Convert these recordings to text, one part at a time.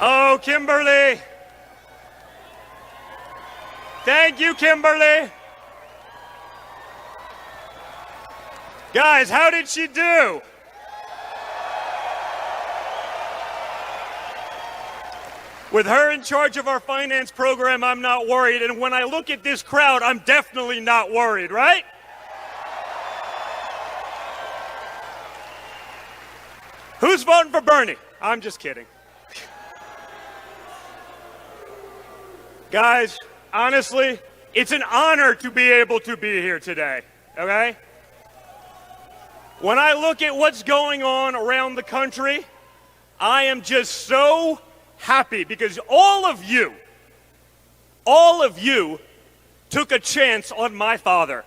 Oh, Kimberly. Thank you, Kimberly. Guys, how did she do? With her in charge of our finance program, I'm not worried. And when I look at this crowd, I'm definitely not worried, right? Who's voting for Bernie? I'm just kidding. Guys, honestly, it's an honor to be able to be here today, okay? When I look at what's going on around the country, I am just so happy because all of you took a chance on my father.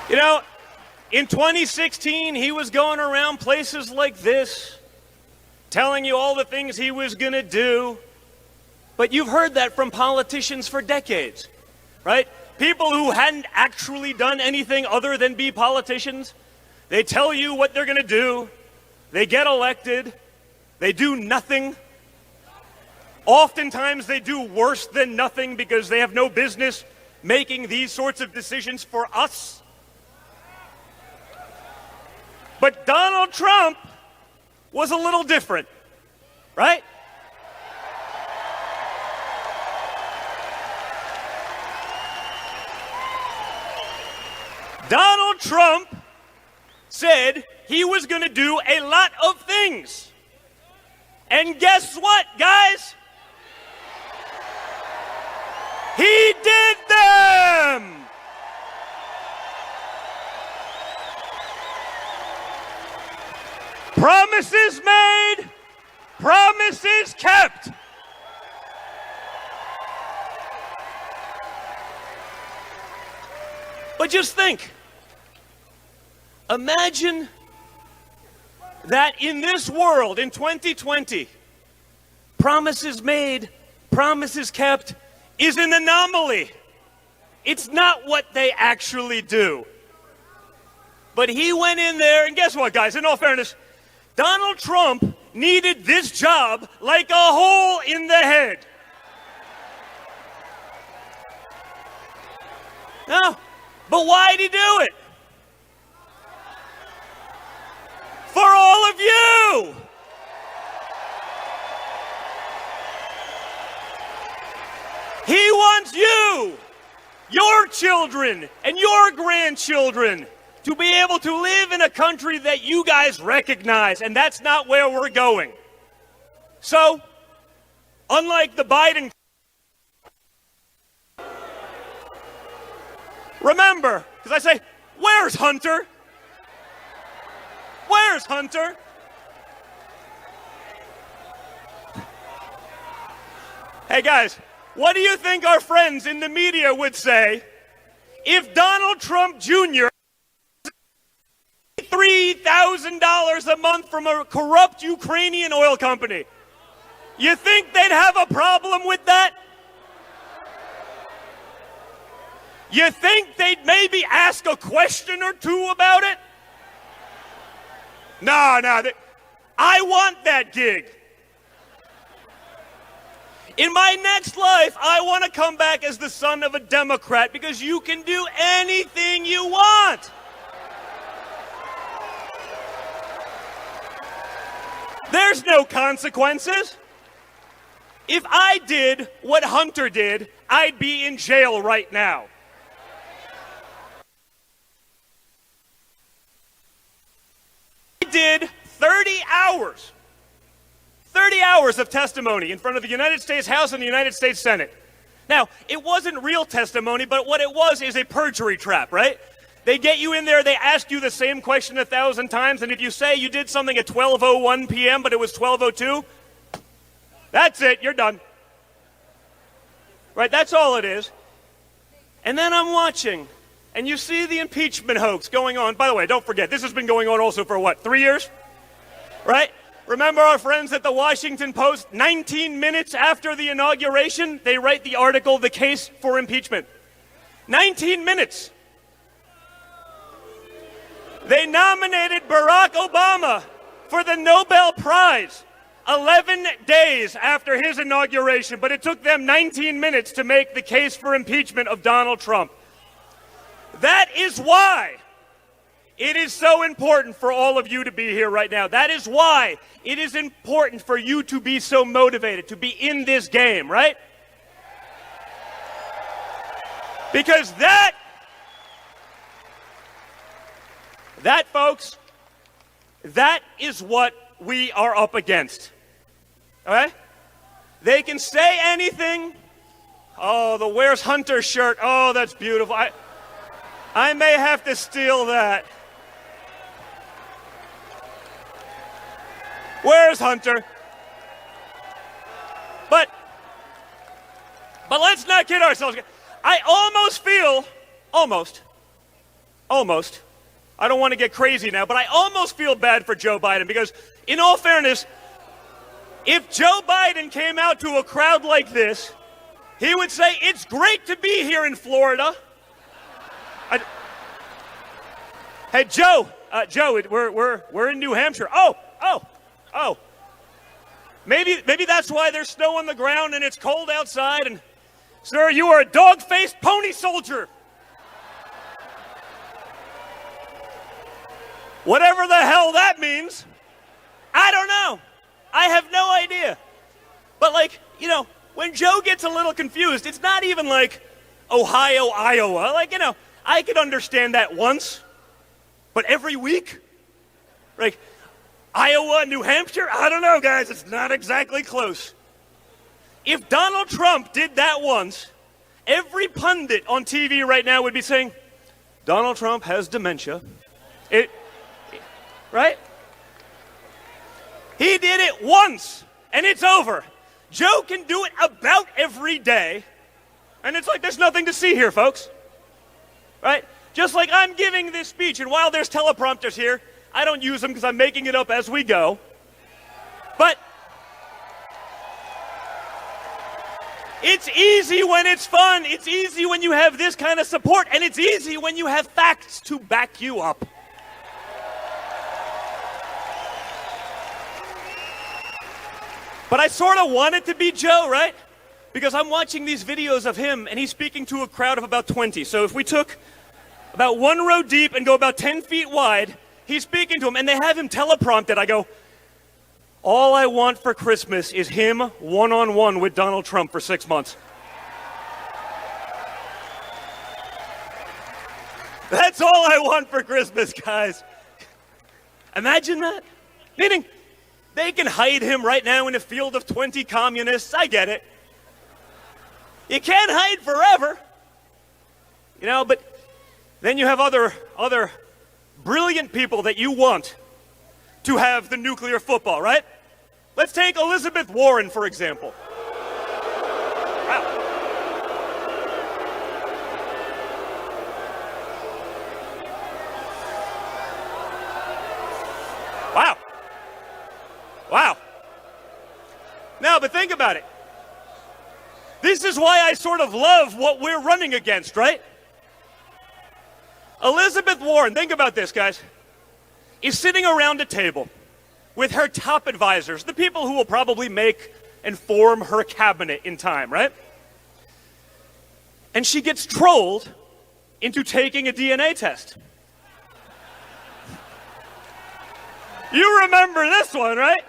You know, in 2016, he was going around places like this, telling you all the things he was going to do. But you've heard that from politicians for decades, right? People who hadn't actually done anything other than be politicians. They tell you what they're going to do. They get elected. They do nothing. Oftentimes, they do worse than nothing because they have no business making these sorts of decisions for us. But Donald Trump was a little different, right? Donald Trump said he was going to do a lot of things. And guess what, guys? He did them! Promises made, promises kept. But just think, imagine that in this world, in 2020, promises made, promises kept is an anomaly. It's not what they actually do. But he went in there, and guess what, guys? In all fairness, Donald Trump needed this job like a hole in the head. No, but why'd he do it? For all of you. He wants you, your children, and your grandchildren to be able to live in a country that you guys recognize, and that's not where we're going. So, unlike the Biden, remember, because I say, where's Hunter? Where's Hunter? Hey guys, what do you think our friends in the media would say if Donald Trump Jr. $3,000 a month from a corrupt Ukrainian oil company? You think they'd have a problem with that? You think they'd maybe ask a question or two about it? No, I want that gig. In my next life, I want to come back as the son of a Democrat because you can do anything you want. There's no consequences. If I did what Hunter did, I'd be in jail right now. I did 30 hours of testimony in front of the United States House and the United States Senate. Now, it wasn't real testimony, but what it was is a perjury trap, right? They get you in there, they ask you the same question 1,000 times, and if you say you did something at 12:01 p.m., but it was 12:02, that's it, you're done. Right, that's all it is. And then I'm watching, and you see the impeachment hoax going on. By the way, don't forget, this has been going on also for what, 3 years? Right? Remember our friends at the Washington Post, 19 minutes after the inauguration, they write the article, The Case for Impeachment. 19 minutes. They nominated Barack Obama for the Nobel Prize 11 days after his inauguration, but it took them 19 minutes to make the case for impeachment of Donald Trump. That is why it is so important for all of you to be here right now. That is why it is important for you to be so motivated, to be in this game, right? Because that, folks, that is what we are up against. Okay? They can say anything. Oh, the Where's Hunter shirt. Oh, that's beautiful. I may have to steal that. Where's Hunter? But let's not kid ourselves. I almost feel, almost, I don't want to get crazy now, but I almost feel bad for Joe Biden because, in all fairness, if Joe Biden came out to a crowd like this, he would say, "It's great to be here in Florida." Hey, Joe, we're in New Hampshire. Oh. Maybe that's why there's snow on the ground and it's cold outside. And, sir, you are a dog-faced pony soldier. Whatever the hell that means, I don't know. I have no idea. But, like, you know, when Joe gets a little confused, it's not even like Ohio, Iowa. Like, you know, I could understand that once. But every week? Like, Iowa, New Hampshire? I don't know, guys. It's not exactly close. If Donald Trump did that once, every pundit on TV right now would be saying, Donald Trump has dementia. Right? He did it once, and it's over. Joe can do it about every day, and it's like there's nothing to see here, folks. Right? Just like I'm giving this speech, and while there's teleprompters here, I don't use them because I'm making it up as we go. But it's easy when it's fun. It's easy when you have this kind of support, and it's easy when you have facts to back you up. But I sort of want it to be Joe, right? Because I'm watching these videos of him, and he's speaking to a crowd of about 20. So if we took about one row deep and go about 10 feet wide, he's speaking to him, and they have him teleprompted. I go, all I want for Christmas is him one-on-one with Donald Trump for 6 months. That's all I want for Christmas, guys. Imagine that. Meaning, they can hide him right now in a field of 20 communists. I get it. You can't hide forever. You know, but then you have other brilliant people that you want to have the nuclear football, right? Let's take Elizabeth Warren, for example. Wow. Wow. Now, but think about it. This is why I sort of love what we're running against, right? Elizabeth Warren, think about this, guys, is sitting around a table with her top advisors, the people who will probably make and form her cabinet in time, right? And she gets trolled into taking a DNA test. You remember this one, right?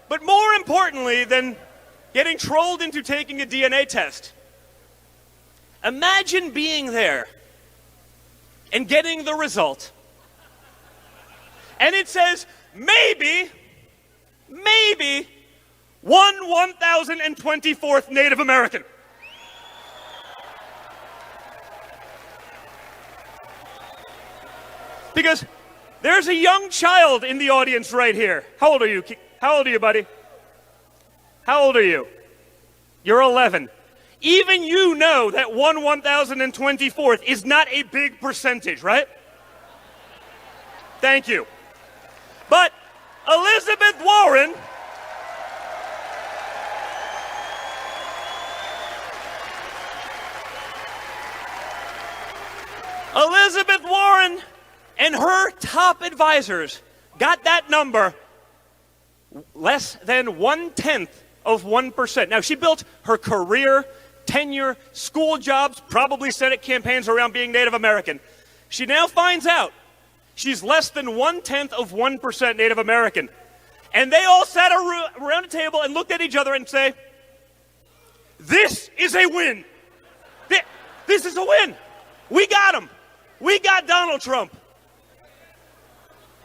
But more importantly than getting trolled into taking a DNA test, imagine being there and getting the result. And it says, maybe, 1024th Native American. Because there's a young child in the audience right here. How old are you? How old are you, buddy? How old are you? You're 11. Even you know that 1024th is not a big percentage, right? Thank you. But Elizabeth Warren Elizabeth Warren and her top advisors got that number less than 1/10 of 1%. Now, she built her career, tenure, school jobs, probably Senate campaigns around being Native American. She now finds out she's less than 1/10 of 1% Native American. And they all sat around a table and looked at each other and say, this is a win. This is a win. We got him. We got Donald Trump.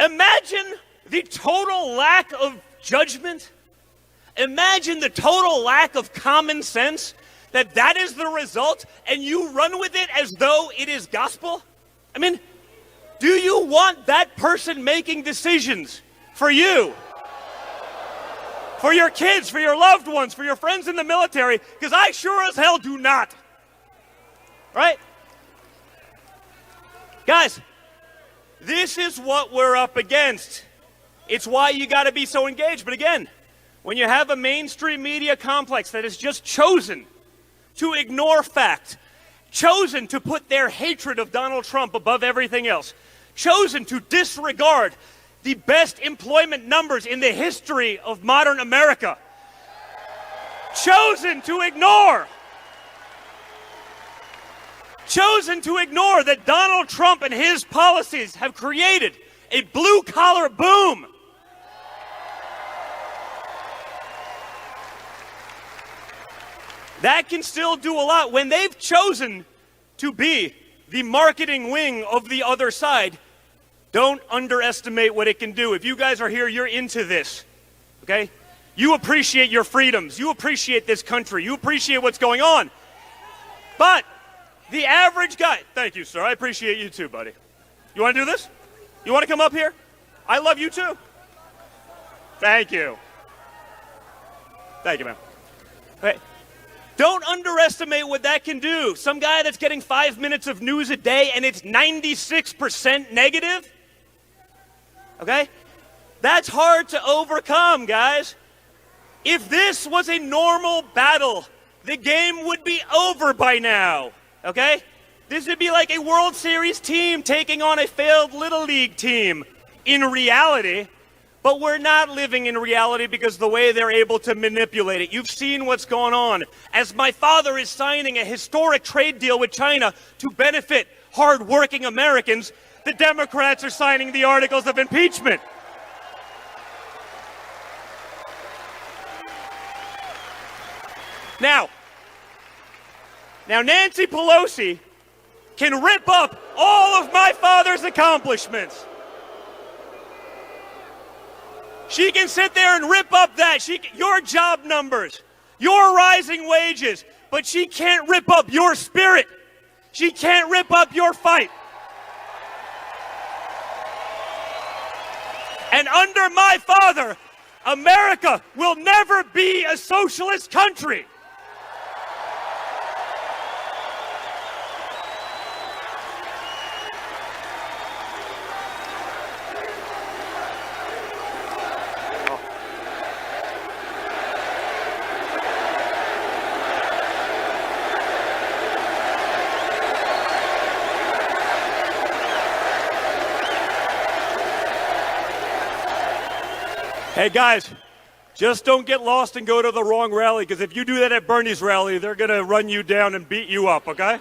Imagine the total lack of judgment. Imagine the total lack of common sense that is the result, and you run with it as though it is gospel. I mean, do you want that person making decisions for you? For your kids, for your loved ones, for your friends in the military? Because I sure as hell do not. Right? Guys, this is what we're up against. It's why you got to be so engaged. But again, when you have a mainstream media complex that has just chosen to ignore fact, chosen to put their hatred of Donald Trump above everything else, chosen to disregard the best employment numbers in the history of modern America, chosen to ignore that Donald Trump and his policies have created a blue-collar boom. That can still do a lot. When they've chosen to be the marketing wing of the other side, don't underestimate what it can do. If you guys are here, you're into this, okay? You appreciate your freedoms. You appreciate this country. You appreciate what's going on. But the average guy, thank you, sir. I appreciate you too, buddy. You want to do this? You want to come up here? I love you too. Thank you. Thank you, man. Okay. Don't underestimate what that can do. Some guy that's getting 5 minutes of news a day and it's 96% negative. Okay? That's hard to overcome, guys. If this was a normal battle, the game would be over by now. Okay? This would be like a World Series team taking on a failed Little League team in reality. But we're not living in reality because the way they're able to manipulate it. You've seen what's going on. As my father is signing a historic trade deal with China to benefit hardworking Americans, the Democrats are signing the articles of impeachment. Now Nancy Pelosi can rip up all of my father's accomplishments. She can sit there and rip up your job numbers, your rising wages, but she can't rip up your spirit. She can't rip up your fight. And under my father, America will never be a socialist country. Hey guys, just don't get lost and go to the wrong rally, because if you do that at Bernie's rally, they're going to run you down and beat you up, okay?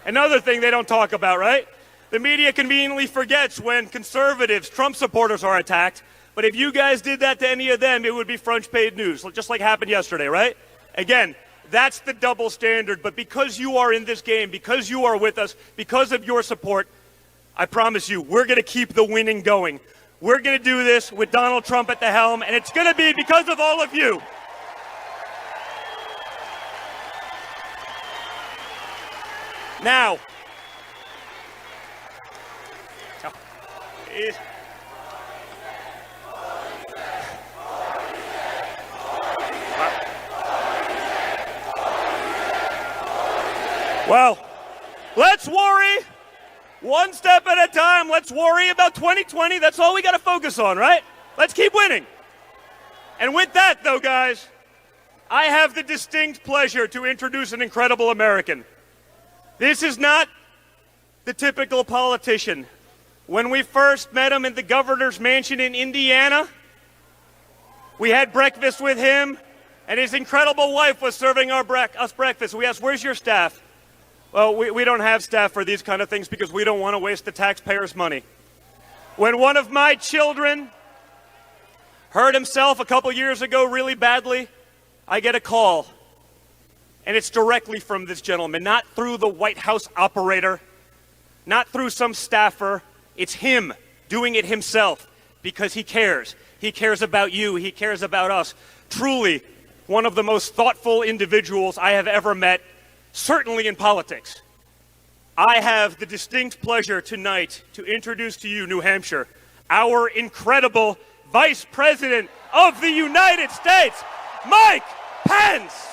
Another thing they don't talk about, right? The media conveniently forgets when conservatives, Trump supporters are attacked, but if you guys did that to any of them, it would be front-page news, just like happened yesterday, right? Again, that's the double standard, but because you are in this game, because you are with us, because of your support, I promise you, we're going to keep the winning going. We're going to do this with Donald Trump at the helm, and it's going to be because of all of you. Now, well, let's worry one step at a time. Let's worry about 2020. That's all we got to focus on, right? Let's keep winning. And with that, though, guys, I have the distinct pleasure to introduce an incredible American. This is not the typical politician. When we first met him in the governor's mansion in Indiana, we had breakfast with him, and his incredible wife was serving us breakfast. We asked, where's your staff? Well, we don't have staff for these kind of things because we don't want to waste the taxpayers' money. When one of my children hurt himself a couple years ago really badly, I get a call. And it's directly from this gentleman, not through the White House operator, not through some staffer. It's him doing it himself because he cares. He cares about you. He cares about us. Truly, one of the most thoughtful individuals I have ever met, certainly in politics. I have the distinct pleasure tonight to introduce to you, New Hampshire, our incredible Vice President of the United States, Mike Pence.